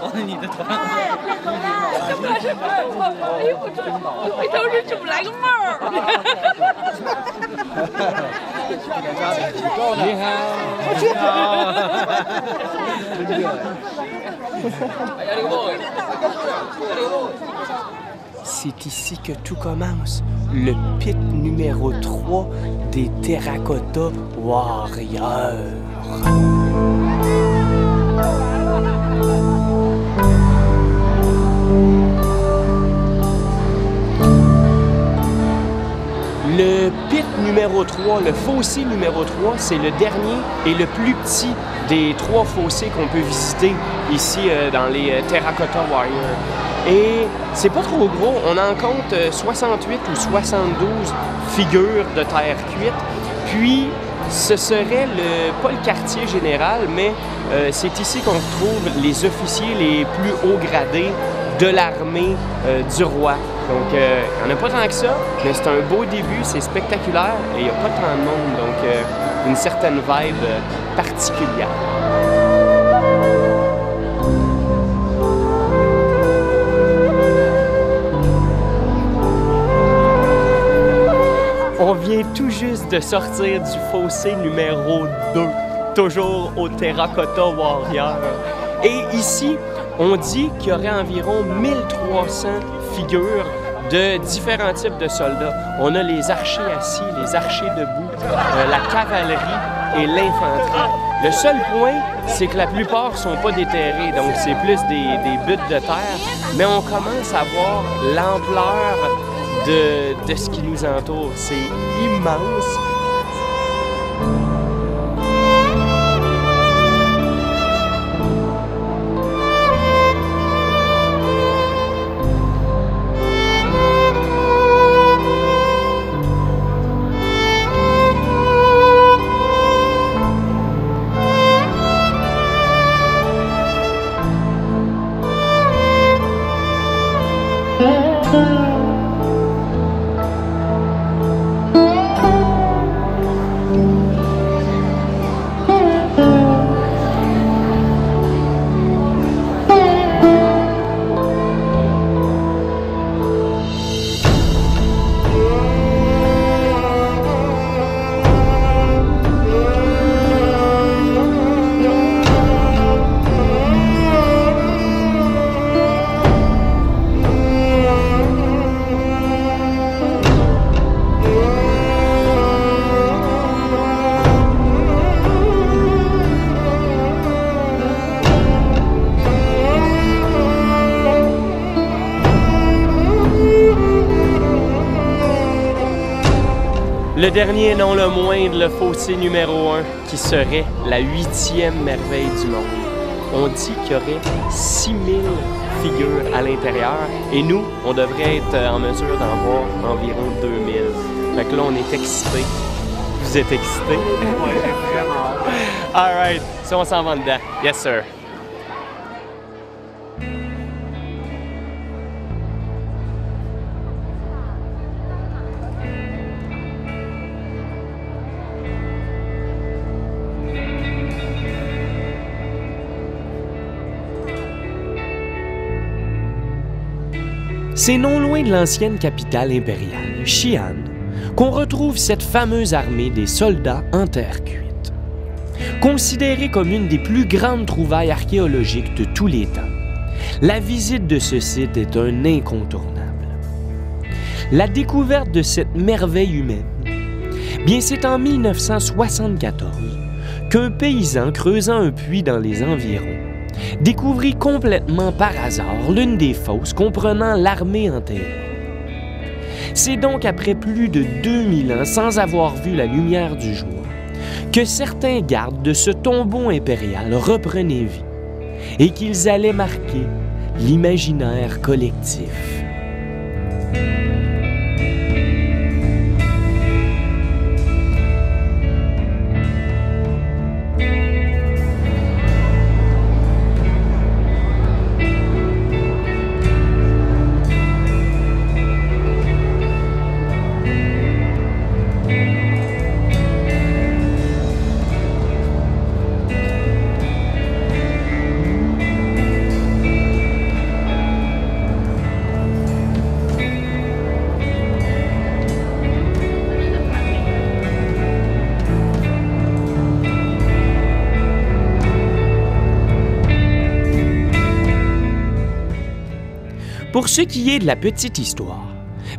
往你的头上。哎呦，我这回头是怎么来个帽儿？你好。C'est ici que tout commence, le pit numéro 3 des Terracotta Warriors. Le pit numéro 3, le fossé numéro 3, c'est le dernier et le plus petit des 3 fossés qu'on peut visiter ici dans les Terracotta Warriors. Et c'est pas trop gros, on en compte 68 ou 72 figures de terre cuite. Puis ce serait pas le quartier général, mais c'est ici qu'on retrouve les officiers les plus hauts gradés de l'armée du roi. Donc il n'y en a pas tant que ça, mais c'est un beau début, c'est spectaculaire et il n'y a pas tant de monde, donc une certaine vibe particulière. On vient tout juste de sortir du fossé numéro 2, toujours au Terracotta Warrior. Et ici, on dit qu'il y aurait environ 1300 figures de différents types de soldats. On a les archers assis, les archers debout, la cavalerie et l'infanterie. Le seul point, c'est que la plupart ne sont pas déterrés, donc c'est plus des buttes de terre, mais on commence à voir l'ampleur de ce qui nous entoure. C'est immense. Le dernier, non le moindre, le fossé numéro 1, qui serait la 8e merveille du monde. On dit qu'il y aurait 6000 figures à l'intérieur et nous, on devrait être en mesure d'en voir environ 2000. Fait que là, on est excités. Vous êtes excités? Oui, j'ai vraiment. All right, ça, on s'en va dedans. Yes, sir. C'est non loin de l'ancienne capitale impériale, Xi'an, qu'on retrouve cette fameuse armée des soldats en terre cuite. Considérée comme une des plus grandes trouvailles archéologiques de tous les temps, la visite de ce site est un incontournable. La découverte de cette merveille humaine, bien c'est en 1974 qu'un paysan creusant un puits dans les environs découvrit complètement par hasard l'une des fosses comprenant l'armée enterrée. C'est donc après plus de 2000 ans sans avoir vu la lumière du jour que certains gardes de ce tombeau impérial reprenaient vie et qu'ils allaient marquer l'imaginaire collectif. Pour ce qui est de la petite histoire,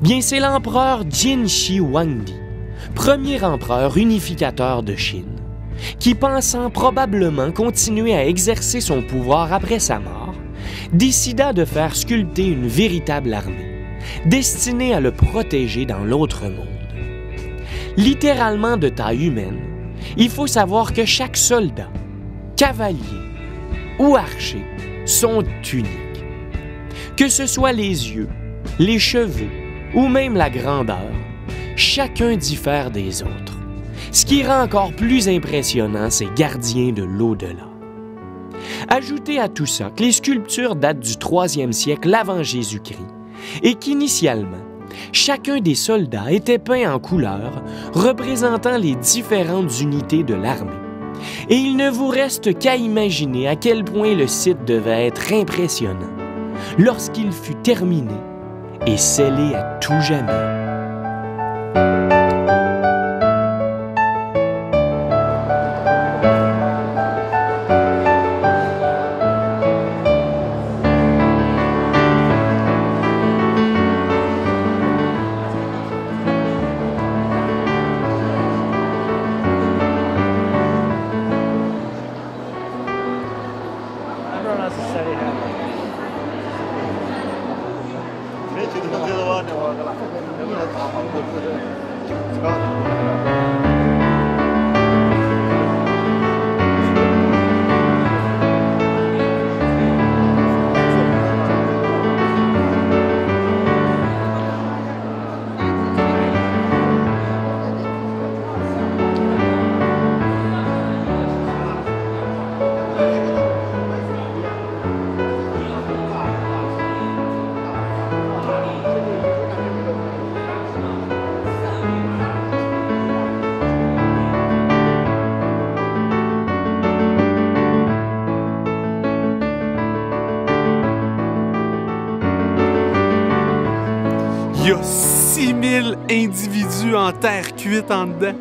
bien c'est l'empereur Jin Shi Huangdi, premier empereur unificateur de Chine, qui, pensant probablement continuer à exercer son pouvoir après sa mort, décida de faire sculpter une véritable armée, destinée à le protéger dans l'autre monde. Littéralement de taille humaine, il faut savoir que chaque soldat, cavalier ou archer sont uniques. Que ce soit les yeux, les cheveux ou même la grandeur, chacun diffère des autres, ce qui rend encore plus impressionnant ces gardiens de l'au-delà. Ajoutez à tout ça que les sculptures datent du 3e siècle avant Jésus-Christ et qu'initialement, chacun des soldats était peint en couleurs représentant les différentes unités de l'armée. Et il ne vous reste qu'à imaginer à quel point le site devait être impressionnant lorsqu'il fut terminé et scellé à tout jamais. Il y a 6000 individus en terre cuite en dedans.